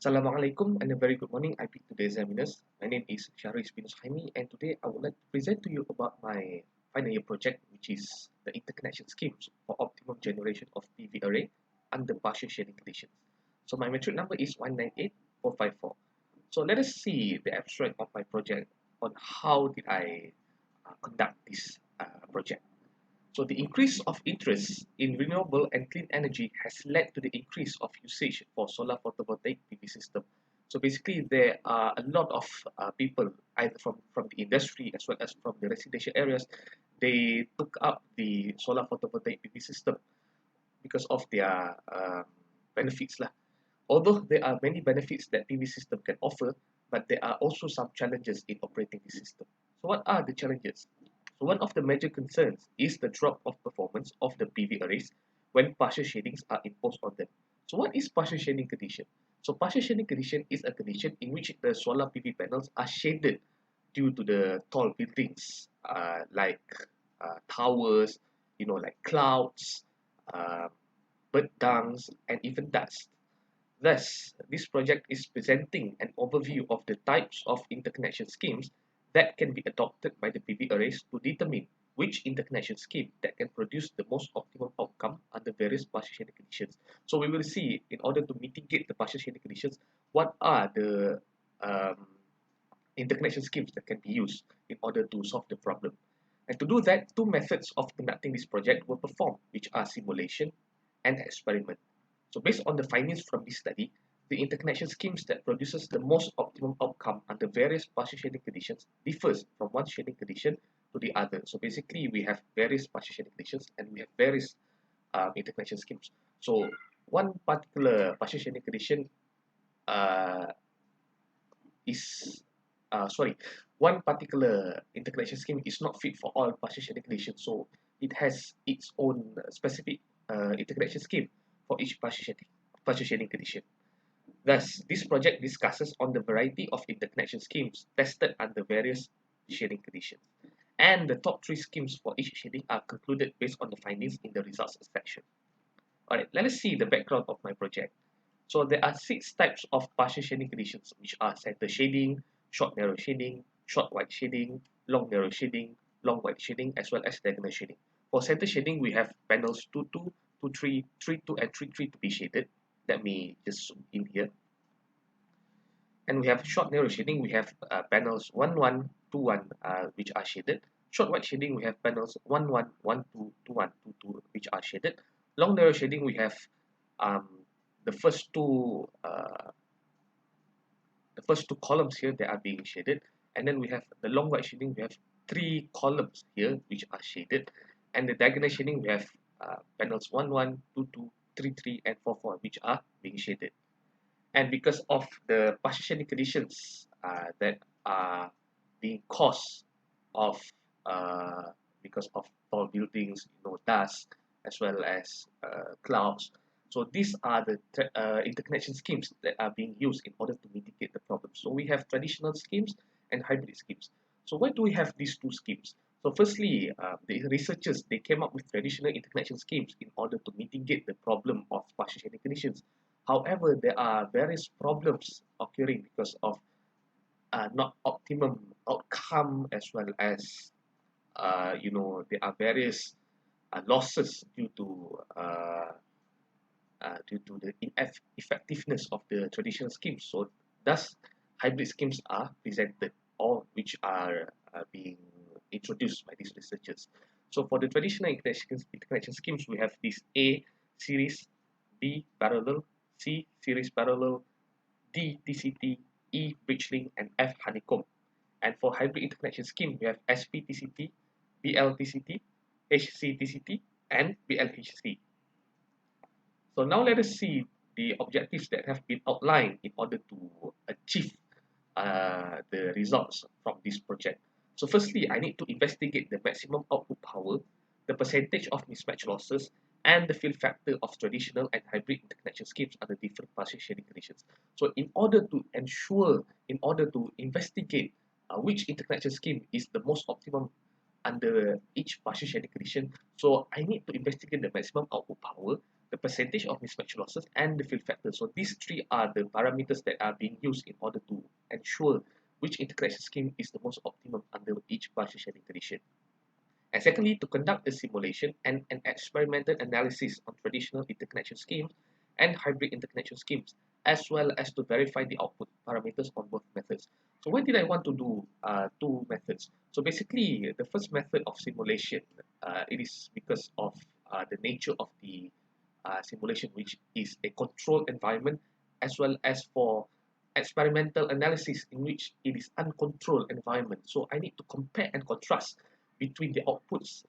Assalamualaikum and a very good morning, IP to the examiners. My name is Shahris bin Suhaimi, and today I would like to present to you about my final year project, which is the interconnection schemes for optimum generation of PV array under partial shading conditions. So my metric number is 198454. So let us see the abstract of my project on how did I conduct this project. So the increase of interest in renewable and clean energy has led to the increase of usage for solar photovoltaic PV system. So basically, there are a lot of people, either from the industry as well as from the residential areas, they took up the solar photovoltaic PV system because of their benefits lah. Although there are many benefits that PV system can offer, but there are also some challenges in operating the system. So what are the challenges? So one of the major concerns is the drop of performance of the PV arrays when partial shadings are imposed on them. So what is partial shading condition? So partial shading condition is a condition in which the solar PV panels are shaded due to the tall buildings like towers, like clouds, uh, bird dungs, and even dust. Thus, this project is presenting an overview of the types of interconnection schemes that can be adopted by the PV arrays to determine which interconnection scheme that can produce the most optimum outcome under various partial shading conditions. So we will see, in order to mitigate the partial shading conditions, what are the interconnection schemes that can be used in order to solve the problem. And to do that, two methods of conducting this project were performed, which are simulation and experiment. So based on the findings from this study, the interconnection schemes that produces the most optimum outcome under various partial shading conditions differs from one shading condition to the other. So basically, we have various partial shading conditions and we have various interconnection schemes. So one particular partial shading condition uh, is one particular interconnection scheme is not fit for all partial shading conditions. So it has its own specific interconnection scheme for each partial shading condition. Thus, this project discusses on the variety of interconnection schemes tested under various shading conditions. And the top 3 schemes for each shading are concluded based on the findings in the results section. Alright, let us see the background of my project. So there are 6 types of partial shading conditions, which are center shading, short narrow shading, short wide shading, long narrow shading, long wide shading, as well as diagonal shading. For center shading, we have panels 2, 2, 2, 3, 3, 2, and 3, 3 to be shaded. Let me just zoom in here. And we have short narrow shading, we have panels 1, 1, 2, 1, which are shaded. Short wide shading, we have panels 1, 1, 1, 2, 2, 1, 2, 2, which are shaded. Long narrow shading, we have the first two columns here that are being shaded, and then we have the long wide shading, we have 3 columns here which are shaded, and the diagonal shading, we have panels 1, 1, 2, 2, 3, 3, and 4, 4, which are being shaded. And because of the partial shading conditions that are being caused of because of tall buildings, dust, as well as clouds. So these are the interconnection schemes that are being used in order to mitigate the problem. So we have traditional schemes and hybrid schemes. So why do we have these 2 schemes? So firstly, the researchers, they came up with traditional interconnection schemes in order to mitigate the problem of partial shading conditions. However, there are various problems occurring because of not optimum outcome, as well as there are various losses due to the ineffectiveness of the traditional schemes. So thus hybrid schemes are presented, or which are being introduced by these researchers. So for the traditional interconnection schemes, we have this A series, B parallel, C series parallel, D TCT, E bridge link, and F honeycomb. And for hybrid interconnection scheme, we have SP TCT, BL TCT, HC TCT, and BLHC. So now let us see the objectives that have been outlined in order to achieve the results from this project. So firstly, I need to investigate the maximum output power, the percentage of mismatch losses, and the fill factor of traditional and hybrid interconnection schemes under different partial shading conditions. So in order to investigate which interconnection scheme is the most optimum under each partial shading condition, so I need to investigate the maximum output power, the percentage of mismatch losses, and the fill factor. So these three are the parameters that are being used in order to ensure which interconnection scheme is the most optimum under each partial shedding condition. And secondly, to conduct a simulation and an experimental analysis on traditional interconnection schemes and hybrid interconnection schemes, as well as to verify the output parameters on both methods. So why did I want to do two methods? So basically, the first method of simulation, it is because of the nature of the simulation, which is a controlled environment, as well as for experimental analysis in which it is uncontrolled environment. So I need to compare and contrast between the outputs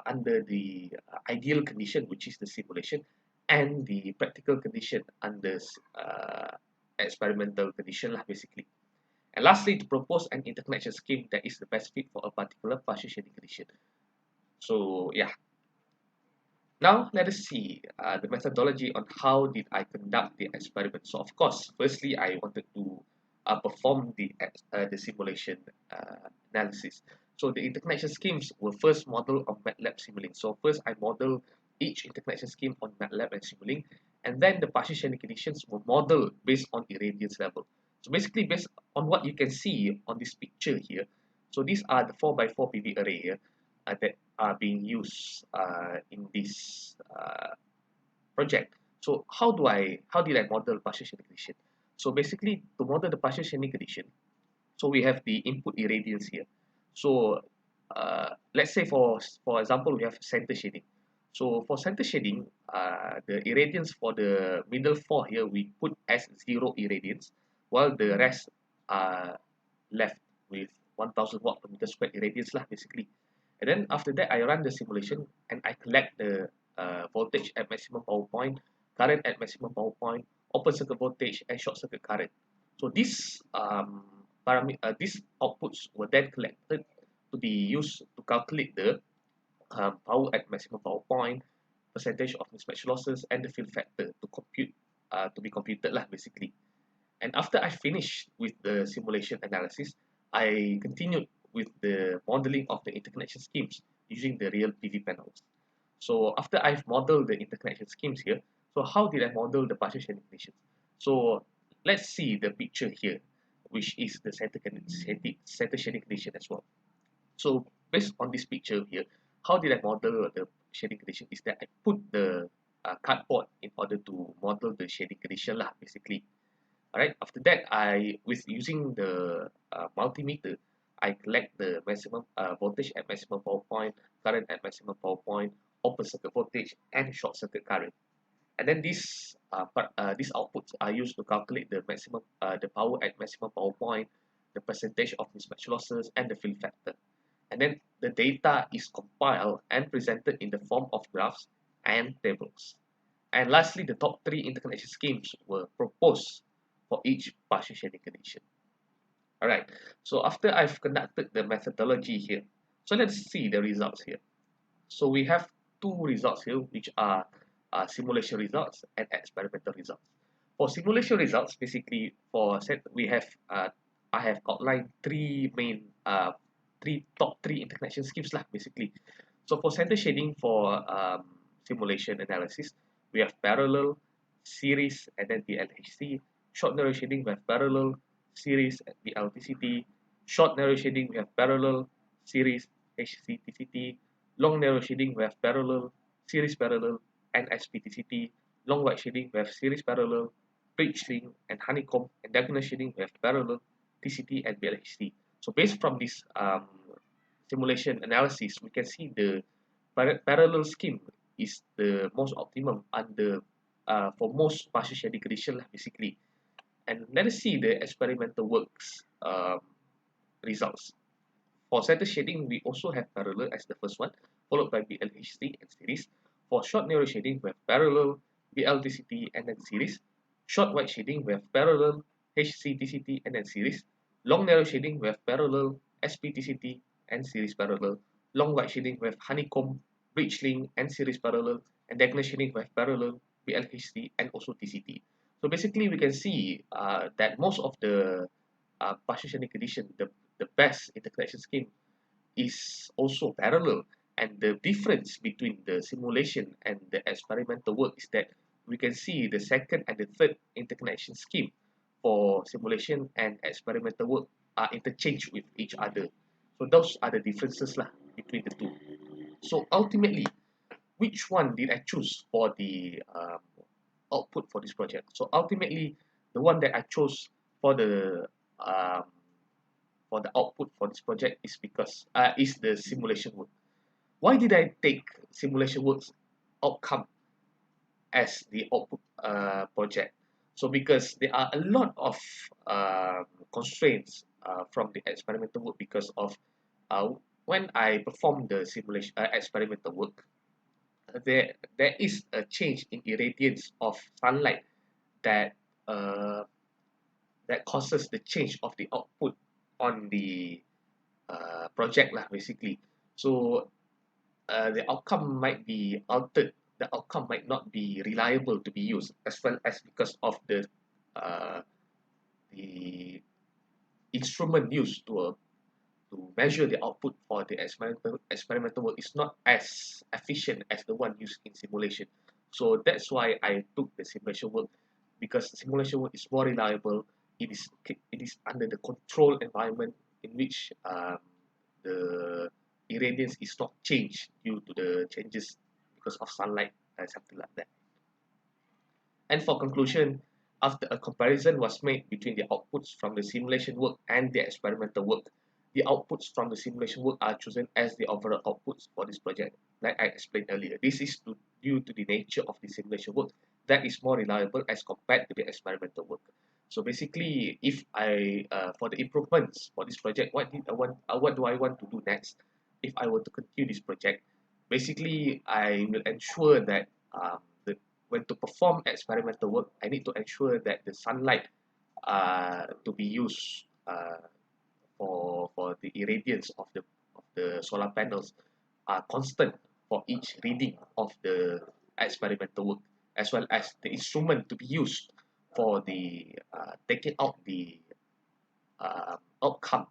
under the ideal condition, which is the simulation, and the practical condition under experimental condition lah, basically. And lastly, to propose an interconnection scheme that is the best fit for a particular partial shedding condition. So yeah, now let us see the methodology on how did I conduct the experiment. So of course, firstly, I wanted to perform the simulation analysis. So the interconnection schemes were first modeled on MATLAB Simulink. So first I modeled each interconnection scheme on MATLAB and Simulink, and then the partial shedding conditions were modeled based on irradiance level. So basically based on what you can see on this picture here, so these are the 4x4 PV array here that are being used in this project. So how did I model partial shedding condition? So basically to model the partial shedding condition, so we have the input irradiance here. So let's say for example, we have center shading. So for center shading, the irradiance for the middle four here we put as 0 irradiance, while the rest are left with 1000 watt per meter squared irradiance lah, basically. And then after that, I run the simulation and I collect the voltage at maximum power point, current at maximum power point, open circuit voltage, and short circuit current. So these these outputs were then collected to be used to calculate the power at maximum power point, percentage of mismatch losses, and the fill factor to be computed lah, basically. And after I finished with the simulation analysis, I continued with the modeling of the interconnection schemes using the real PV panels. So after I've modeled the interconnection schemes here, so how did I model the partial shedding conditions? So let's see the picture here, which is the center shedding condition as well. So based on this picture here, how did I model the shading condition? Is that I put the cardboard in order to model the shading condition lah, basically. Alright, after that, with using the multimeter, I collect the maximum voltage at maximum power point, current at maximum power point, open circuit voltage, and short circuit current. And then these outputs are used to calculate the power at maximum power point, the percentage of mismatch losses, and the fill factor. And then the data is compiled and presented in the form of graphs and tables. And lastly, the top 3 interconnection schemes were proposed for each partial shedding condition. Alright, so after I've conducted the methodology here, so let's see the results here. So we have 2 results here, which are simulation results and experimental results. For simulation results, basically we have I have outlined 3 main top 3 interconnection schemes lah, basically. So for center shading for simulation analysis, we have parallel, series, and then BLHC. Short narrow shading, we have parallel, series, and BLTCT. Short narrow shading, we have parallel, series, HCTCT. Long narrow shading, we have parallel, series parallel, and SPTCT. Long wide shading, we have series parallel, bridge link, and honeycomb. And diagonal shading, we have parallel, TCT, and BLHC. So based from this simulation analysis, we can see the parallel scheme is the most optimum under for most partial shedding condition lah, basically. And let us see the experimental works results. For center shading, we also have parallel as the first one, followed by BLHC and series. For short narrow shading, we have parallel, BLTCT, and then series. Short wide shading, we have parallel, HCTCT, and then series. Long narrow shading, we have parallel, SPTCT, and series parallel. Long wide shading, we have honeycomb, bridge link, and series parallel. And diagonal shading, we have parallel, BLHC, and also TCT. So basically, we can see that most of the partial shedding condition, the best interconnection scheme is also parallel. And the difference between the simulation and the experimental work is that we can see the second and the third interconnection scheme for simulation and experimental work are interchanged with each other. So those are the differences lah between the two. So ultimately, which one did I choose for the output for this project? So ultimately, the one that I chose for um, the output for this project is because is the simulation work. Why did I take simulation works outcome as the output project? So because there are a lot of constraints from the experimental work because of uh, when I perform the simulation experimental work, there is a change in irradiance of sunlight that uh, that causes the change of the output on the project lah basically. So the outcome might be altered. The outcome might not be reliable to be used, as well as because of the instrument used to measure the output for the experimental work is not as efficient as the one used in simulation. So that's why I took the simulation work, because simulation work is more reliable. It is under the controlled environment in which the irradiance is not changed due to the changes because of sunlight and something like that. And for conclusion, after a comparison was made between the outputs from the simulation work and the experimental work, the outputs from the simulation work are chosen as the overall outputs for this project. Like I explained earlier, this is due to the nature of the simulation work that is more reliable as compared to the experimental work. So basically, if I for the improvements for this project, what do I want to do next? If I were to continue this project, basically I will ensure that the when to perform experimental work, I need to ensure that the sunlight to be used for the irradiance of the solar panels are constant for each reading of the experimental work, as well as the instrument to be used for the taking out the outcome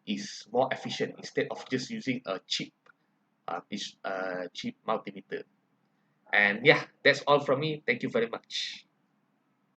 is more efficient instead of just using a cheap multimeter. And yeah, that's all from me. Thank you very much.